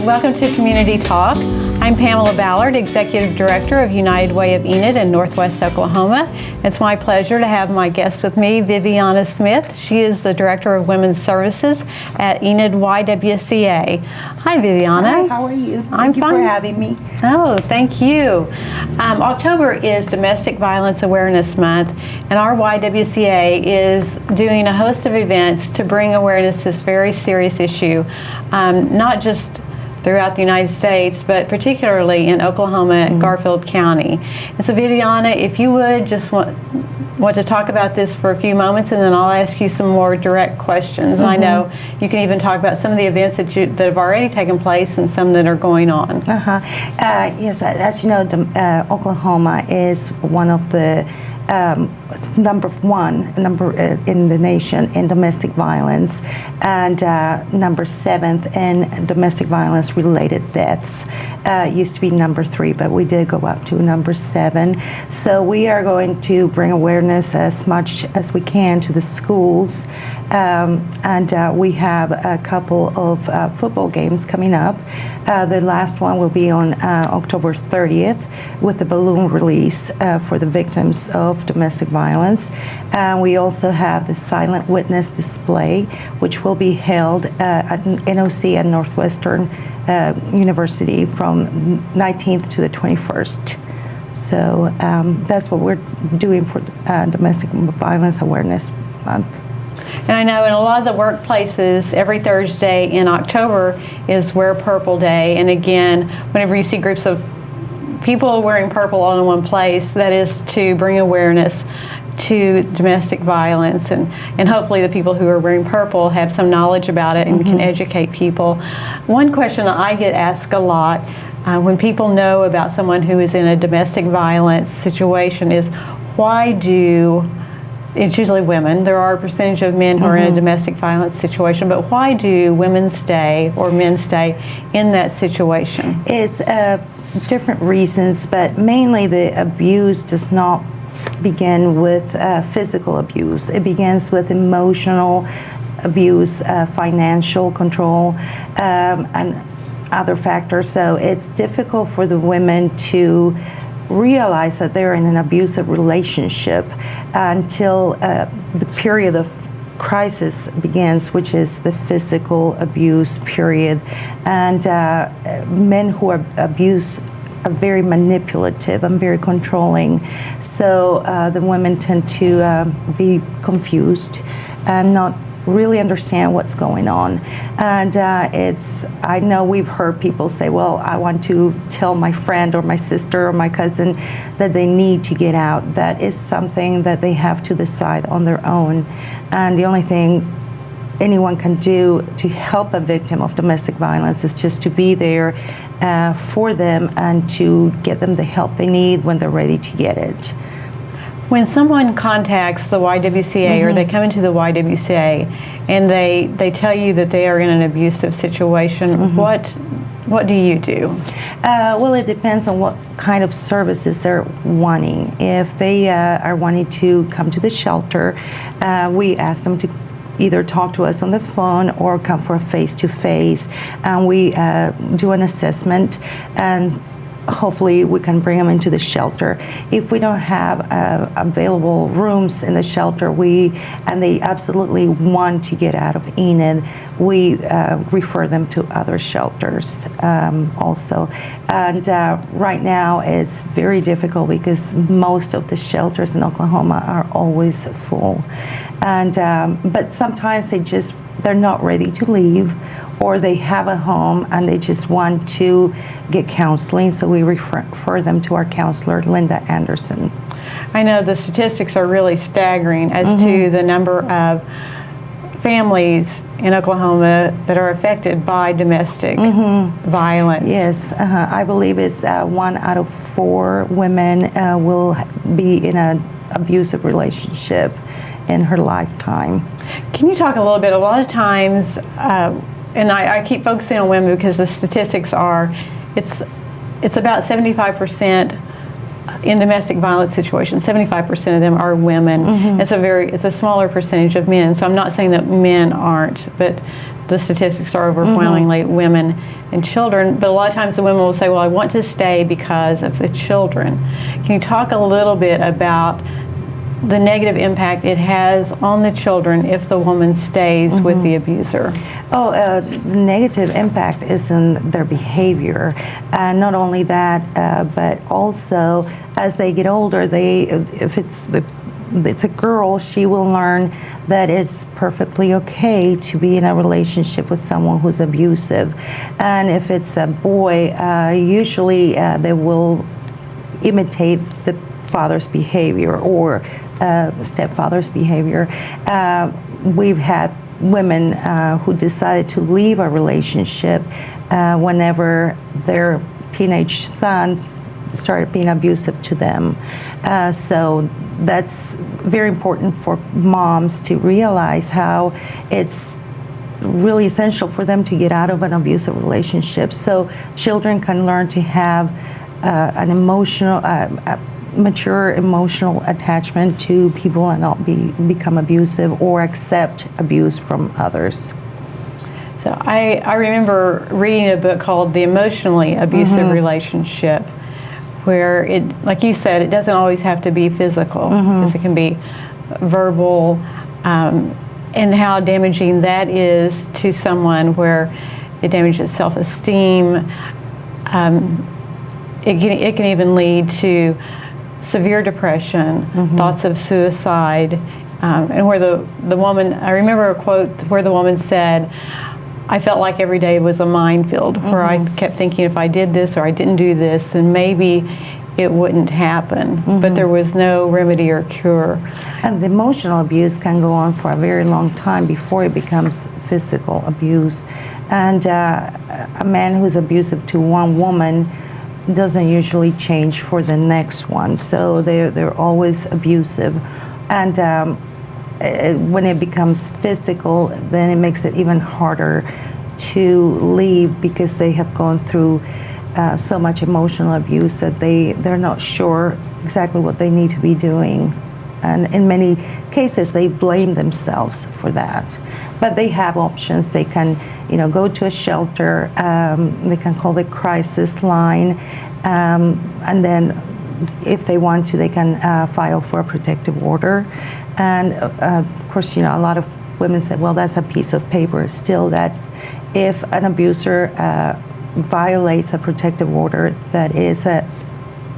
Welcome to Community Talk. I'm Pamela Ballard, Executive Director of United Way of Enid in Northwest Oklahoma. It's my pleasure to have my guest with me, Viviana Smith. She is the Director of Women's Services at Enid YWCA. Hi, Viviana. Hi, how are you? Thank you for having me. Oh, thank you. October is Domestic Violence Awareness Month, and our YWCA is doing a host of events to bring awareness to this very serious issue, not just throughout the United States, but particularly in Oklahoma and Garfield County. And so, Viviana, if you would just want to talk about this for a few moments, and then I'll ask you some more direct questions. And I know you can even talk about some of the events that have already taken place and some that are going on. Yes, as you know, Oklahoma is one of the number in the nation in domestic violence, and number 7th in domestic violence related deaths. Used to be number 3, but we did go up to number 7. So we are going to bring awareness as much as we can to the schools, and we have a couple of football games coming up. The last one will be on October 30th with the balloon release for the victims of domestic violence. We also have the silent witness display, which will be held at NOC at Northwestern University from 19th to the 21st. So that's what we're doing for Domestic Violence Awareness Month. And I know in a lot of the workplaces, every Thursday in October is Wear Purple Day. And again, whenever you see groups of people wearing purple all in one place, that is to bring awareness to domestic violence, and hopefully the people who are wearing purple have some knowledge about it and can educate people. One question that I get asked a lot when people know about someone who is in a domestic violence situation is, why do, it's usually women, there are a percentage of men who are in a domestic violence situation, but why do women stay or men stay in that situation? It's different reasons, but mainly the abuse does not begin with physical abuse. It begins with emotional abuse, financial control, and other factors. So it's difficult for the women to realize that they're in an abusive relationship until the period of crisis begins, which is the physical abuse period. And men who are abused are very manipulative and very controlling. So the women tend to be confused and not really understand what's going on. And I know we've heard people say, well, I want to tell my friend or my sister or my cousin that they need to get out. That is something that they have to decide on their own. And the only thing anyone can do to help a victim of domestic violence is just to be there for them and to get them the help they need when they're ready to get it. When someone contacts the YWCA or they come into the YWCA and they tell you that they are in an abusive situation, what do you do? Well, it depends on what kind of services they're wanting. If they are wanting to come to the shelter, we ask them to either talk to us on the phone or come for a face-to-face, and we do an assessment, and hopefully we can bring them into the shelter. If we don't have available rooms in the shelter, and they absolutely want to get out of Enid, we refer them to other shelters also. And right now it's very difficult because most of the shelters in Oklahoma are always full. And but sometimes they're not ready to leave, or they have a home and they just want to get counseling, so we refer them to our counselor, Linda Anderson. I know the statistics are really staggering as to the number of families in Oklahoma that are affected by domestic violence. Yes, I believe it's 1 out of 4 women will be in an abusive relationship in her lifetime. Can you talk a little bit? A lot of times, and I keep focusing on women because the statistics are, it's about 75% in domestic violence situations. 75% of them are women. It's a smaller percentage of men. So I'm not saying that men aren't, but the statistics are overwhelmingly women and children, but a lot of times the women will say, well, I want to stay because of the children. Can you talk a little bit about the negative impact it has on the children if the woman stays with the abuser? The negative impact is in their behavior. Not only that, but also as they get older, if it's a girl, she will learn that it's perfectly okay to be in a relationship with someone who's abusive. And if it's a boy, usually they will imitate the father's behavior or stepfather's behavior. We've had women who decided to leave a relationship whenever their teenage sons started being abusive to them. So that's very important for moms to realize how it's really essential for them to get out of an abusive relationship so children can learn to have an emotional, mature emotional attachment to people and not become abusive or accept abuse from others. So I remember reading a book called The Emotionally Abusive Relationship, where it, like you said, it doesn't always have to be physical, because it can be verbal, and how damaging that is to someone, where it damages self-esteem. It can even lead to severe depression, thoughts of suicide, and where the woman, I remember a quote where the woman said, I felt like every day was a minefield, where I kept thinking if I did this or I didn't do this, then maybe it wouldn't happen, but there was no remedy or cure. And the emotional abuse can go on for a very long time before it becomes physical abuse. And a man who's abusive to one woman doesn't usually change for the next one, so they're always abusive. And when it becomes physical, then it makes it even harder to leave, because they have gone through so much emotional abuse that they're not sure exactly what they need to be doing. And in many cases, they blame themselves for that. But they have options. They can, go to a shelter. They can call the crisis line, and then, if they want to, they can file for a protective order. And of course, a lot of women say, well, that's a piece of paper. Still, that's if an abuser violates a protective order, that is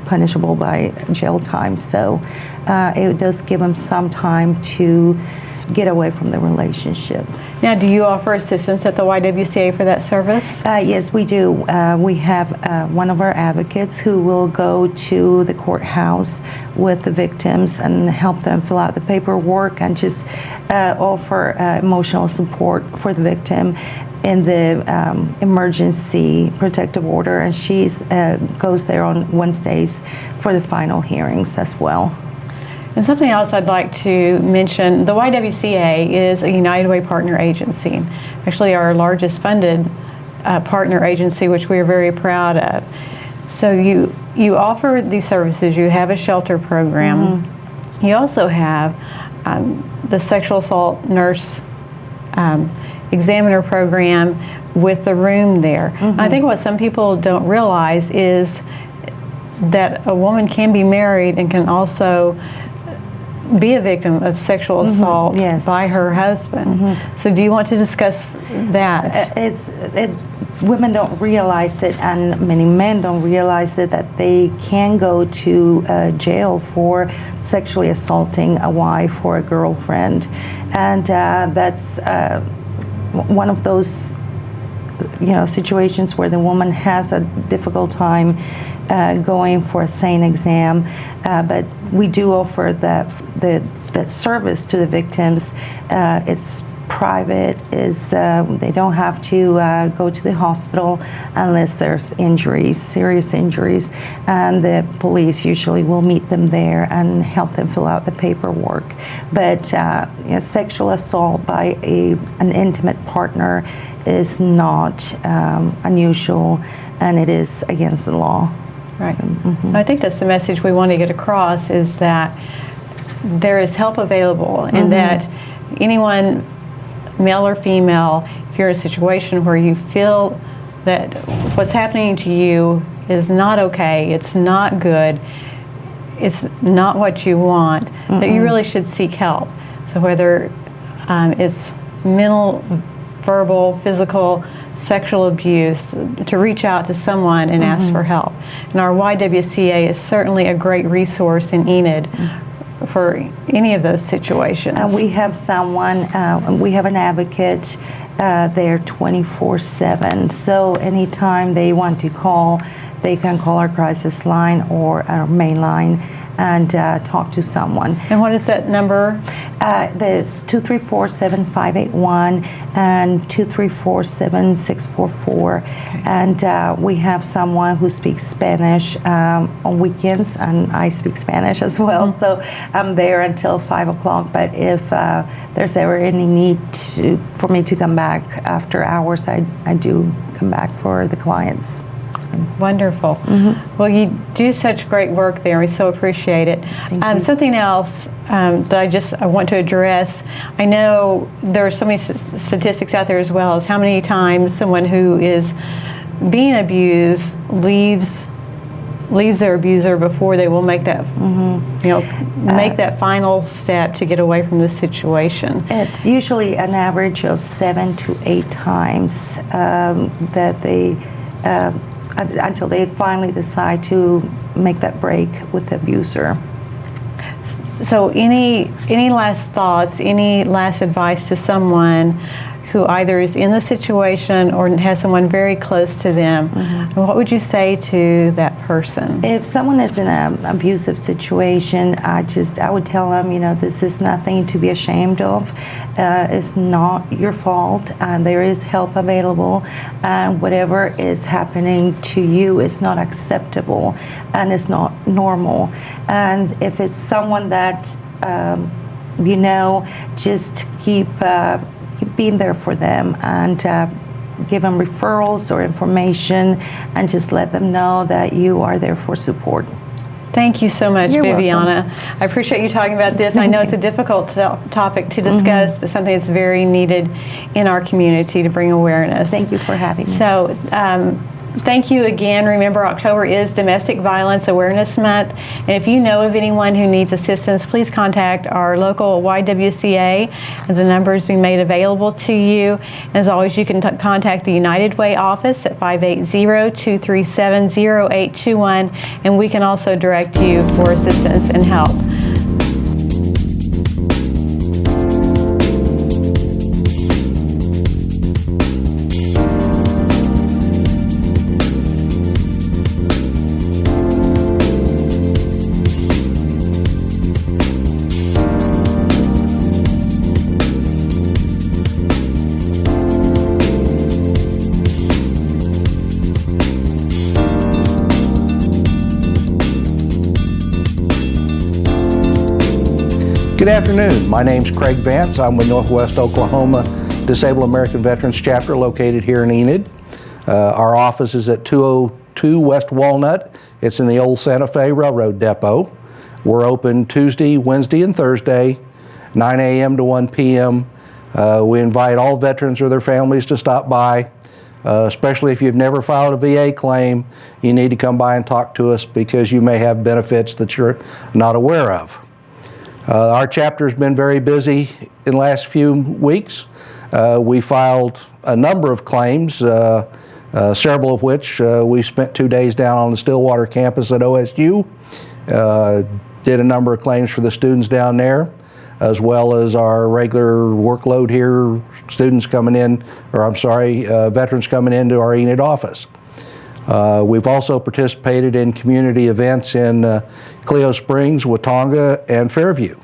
punishable by jail time. So it does give them some time to get away from the relationship. Now, do you offer assistance at the YWCA for that service? Yes, we do. We have one of our advocates who will go to the courthouse with the victims and help them fill out the paperwork and just offer emotional support for the victim in the emergency protective order. And she goes there on Wednesdays for the final hearings as well. And something else I'd like to mention, the YWCA is a United Way partner agency, actually our largest funded partner agency, which we are very proud of. So you offer these services. You have a shelter program. You also have the sexual assault nurse examiner program with the room there. I think what some people don't realize is that a woman can be married and can also be a victim of sexual assault by her husband. So do you want to discuss that? Women don't realize it, and many men don't realize it, that they can go to jail for sexually assaulting a wife or a girlfriend. And that's one of those situations where the woman has a difficult time going for a SANE exam, but we do offer that service to the victims. It's private. They don't have to go to the hospital unless there's injuries, serious injuries, and the police usually will meet them there and help them fill out the paperwork. But sexual assault by an intimate partner is not unusual, and it is against the law. Right. So, I think that's the message we want to get across, is that there is help available, and that anyone male or female, if you're in a situation where you feel that what's happening to you is not okay, it's not good, it's not what you want, that you really should seek help. So whether it's mental, verbal, physical, sexual abuse, to reach out to someone and ask for help. And our YWCA is certainly a great resource in Enid for any of those situations. We have someone, we have an advocate there 24/7. So anytime they want to call, they can call our crisis line or our main line and talk to someone. And what is that number? There's 234-7581 and 234-7644. And we have someone who speaks Spanish on weekends, and I speak Spanish as well, so I'm there until 5 o'clock. But if there's ever any need for me to come back after hours, I do come back for the clients. Wonderful. Well, you do such great work there. We so appreciate it. Something else that I want to address. I know there are so many statistics out there as well as how many times someone who is being abused leaves their abuser before they will make that make that final step to get away from the situation. It's usually an average of 7 to 8 times that they. Until they finally decide to make that break with the abuser. So any last thoughts, any last advice to someone who either is in the situation or has someone very close to them? What would you say to that person? If someone is in an abusive situation, I would tell them, this is nothing to be ashamed of. It's not your fault, and there is help available, and whatever is happening to you is not acceptable and it's not normal. And if it's someone that just keep being there for them and give them referrals or information, and just let them know that you are there for support. Thank you so much, You're Viviana. welcome. I appreciate you talking about this. I know it's a difficult topic to discuss, but something that's very needed in our community to bring awareness. Thank you for having me. So, thank you again. Remember, October is Domestic Violence Awareness Month. And if you know of anyone who needs assistance, please contact our local YWCA. The number is being made available to you. As always, you can contact the United Way office at 580-237-0821, and we can also direct you for assistance and help. Good afternoon. My name's Craig Vance. I'm with Northwest Oklahoma Disabled American Veterans Chapter located here in Enid. Our office is at 202 West Walnut. It's in the old Santa Fe Railroad Depot. We're open Tuesday, Wednesday, and Thursday, 9 a.m. to 1 p.m. We invite all veterans or their families to stop by, especially if you've never filed a VA claim. You need to come by and talk to us because you may have benefits that you're not aware of. Our chapter's been very busy in the last few weeks. We filed a number of claims, several of which we spent 2 days down on the Stillwater campus at OSU. Did a number of claims for the students down there, as well as our regular workload here, veterans coming into our Enid office. We've also participated in community events in Clio Springs, Watonga, and Fairview.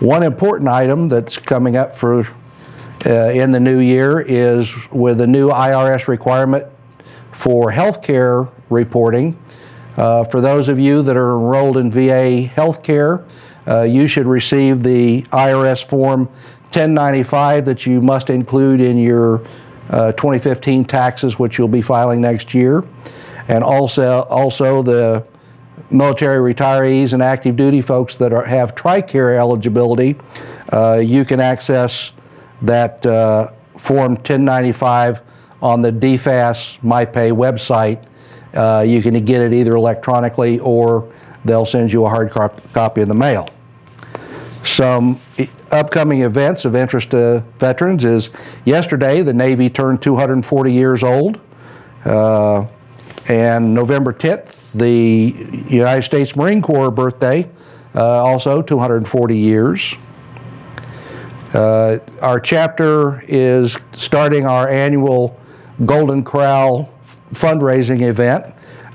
One important item that's coming up for in the new year is with a new IRS requirement for healthcare reporting. For those of you that are enrolled in VA healthcare, you should receive the IRS Form 1095 that you must include in your 2015 taxes, which you'll be filing next year. And also the military retirees and active duty folks that have TRICARE eligibility, you can access that Form 1095 on the DFAS MyPay website. You can get it either electronically or they'll send you a hard copy in the mail. Some upcoming events of interest to veterans is yesterday the Navy turned 240 years old, and November 10th the United States Marine Corps birthday, also 240 years. Our chapter is starting our annual Golden Corral fundraising event.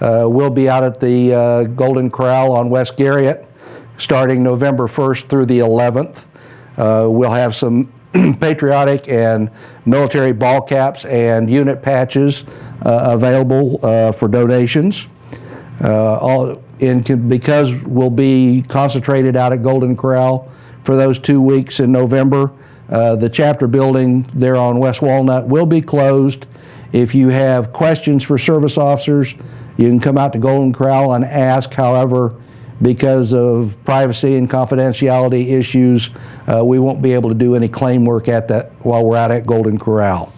We'll be out at the Golden Corral on West Garriott starting November 1st through the 11th. We'll have some patriotic and military ball caps and unit patches available for donations. Because we'll be concentrated out at Golden Corral for those 2 weeks in November, the chapter building there on West Walnut will be closed. If you have questions for service officers, you can come out to Golden Corral and ask. However, because of privacy and confidentiality issues, we won't be able to do any claim work at that while we're out at Golden Corral.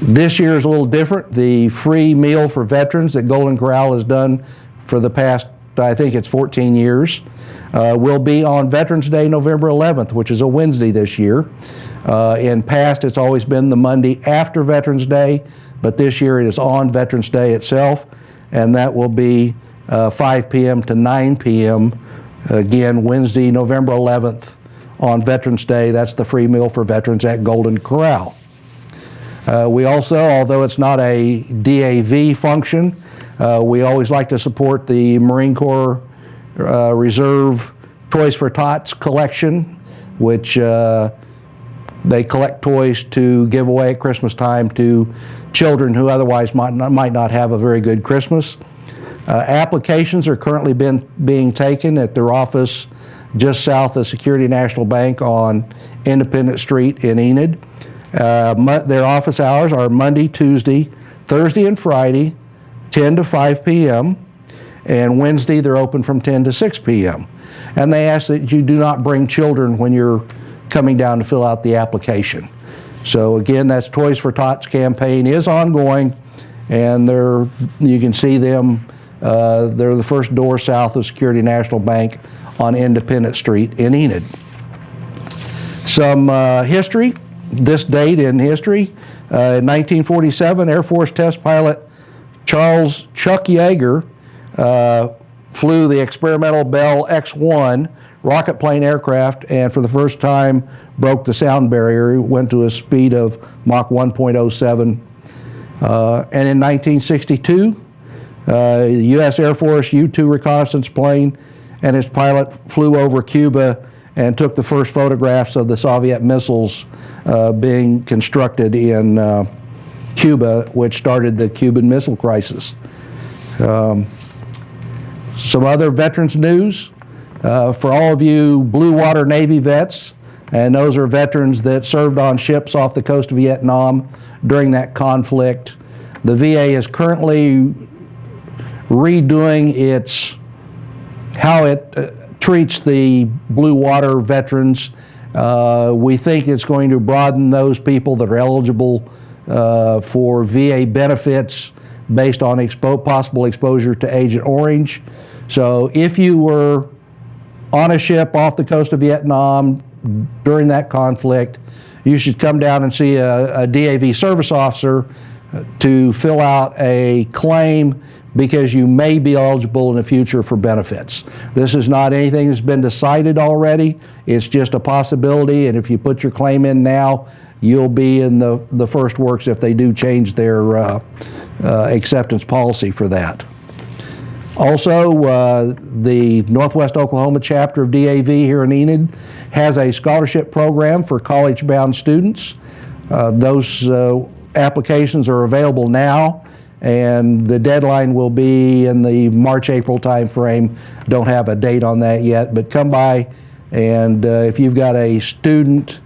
This year is a little different. The free meal for veterans that Golden Corral has done for the past, I think it's 14 years, will be on Veterans Day, November 11th, which is a Wednesday this year. In past, it's always been the Monday after Veterans Day, but this year it is on Veterans Day itself, and that will be 5 p.m. to 9 p.m. Again, Wednesday, November 11th on Veterans Day. That's the free meal for veterans at Golden Corral. We also, although it's not a DAV function, we always like to support the Marine Corps Reserve Toys for Tots collection, which they collect toys to give away at Christmas time to children who otherwise might not have a very good Christmas. Applications are currently being taken at their office just south of Security National Bank on Independent Street in Enid. Their office hours are Monday, Tuesday, Thursday, and Friday, 10 to 5 p.m., and Wednesday they're open from 10 to 6 p.m. And they ask that you do not bring children when you're coming down to fill out the application. So again, that's Toys for Tots campaign is ongoing, and you can see them. They're the first door south of Security National Bank on Independent Street in Enid. Some history. This date in history, in 1947, Air Force test pilot Charles Chuck Yeager flew the experimental Bell X-1 rocket plane aircraft, and for the first time broke the sound barrier. He went to a speed of Mach 1.07. And in 1962, the U.S. Air Force U-2 reconnaissance plane and its pilot flew over Cuba and took the first photographs of the Soviet missiles being constructed in Cuba, which started the Cuban Missile Crisis. Some other veterans news. For all of you Blue Water Navy vets, and those are veterans that served on ships off the coast of Vietnam during that conflict, the VA is currently redoing how it treats the blue water veterans. We think it's going to broaden those people that are eligible for VA benefits based on possible exposure to Agent Orange. So if you were on a ship off the coast of Vietnam during that conflict, you should come down and see a DAV service officer to fill out a claim, because you may be eligible in the future for benefits. This is not anything that's been decided already. It's just a possibility, and if you put your claim in now, you'll be in the first works if they do change their acceptance policy for that. Also, the Northwest Oklahoma chapter of DAV here in Enid has a scholarship program for college-bound students. Those applications are available now, and the deadline will be in the March-April time frame. Don't have a date on that yet, but come by, and if you've got a student,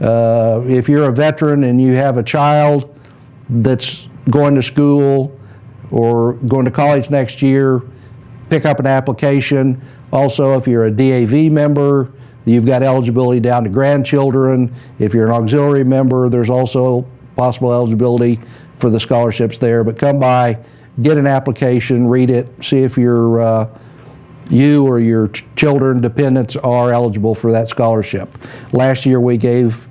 if you're a veteran and you have a child that's going to school or going to college next year, pick up an application. Also, if you're a DAV member, You've got eligibility down to grandchildren. If you're an auxiliary member, there's also possible eligibility for the scholarships there. But come by, get an application, read it, see if you or your children, dependents are eligible for that scholarship. Last year we gave,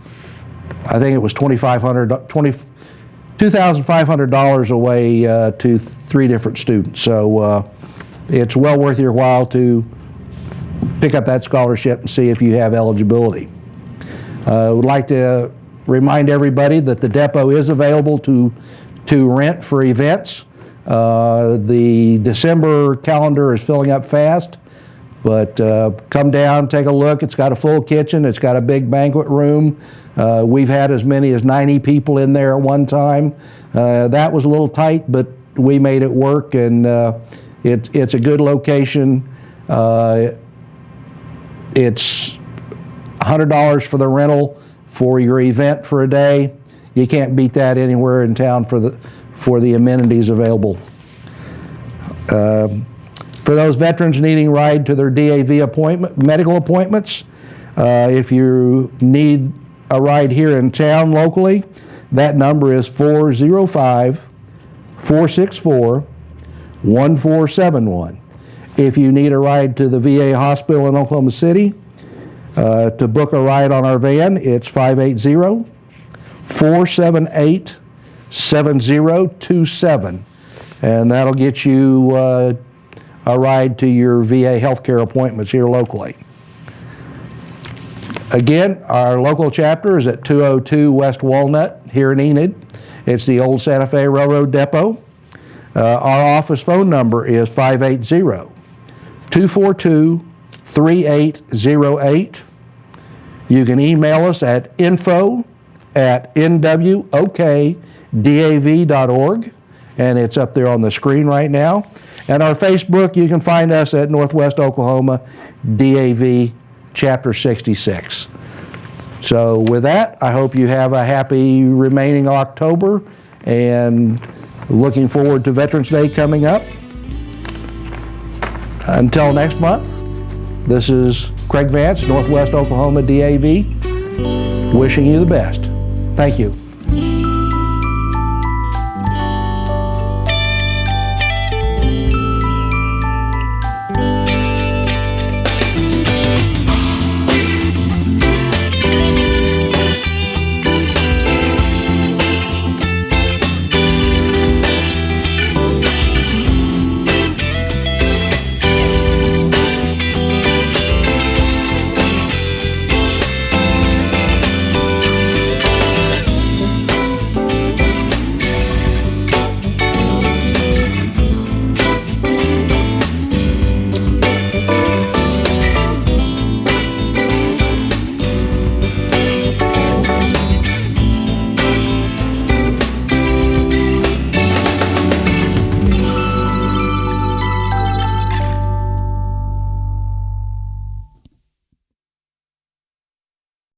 I think it was $2,500 away to 3 different students. So it's well worth your while to pick up that scholarship and see if you have eligibility. I would like to remind everybody that the depot is available to rent for events. The December calendar is filling up fast, but come down, take a look. It's got a full kitchen. It's got a big banquet room. We've had as many as 90 people in there at one time. That was a little tight, but we made it work, and it's a good location. It's $100 for the rental for your event for a day. You can't beat that anywhere in town for the amenities available. For those veterans needing a ride to their DAV medical appointments, if you need a ride here in town locally, that number is 405-464-1471. If you need a ride to the VA hospital in Oklahoma City, to book a ride on our van, it's 580-478-7027, and that'll get you a ride to your VA healthcare appointments here locally. Again, our local chapter is at 202 West Walnut here in Enid. It's the old Santa Fe Railroad Depot. Our office phone number is 580-242-3808. You can email us at info@nwokdav.org, and it's up there on the screen right now. And our Facebook, you can find us at Northwest Oklahoma DAV Chapter 66. So with that, I hope you have a happy remaining October, and looking forward to Veterans Day coming up. Until next month, this is Craig Vance, Northwest Oklahoma DAV, wishing you the best. Thank you.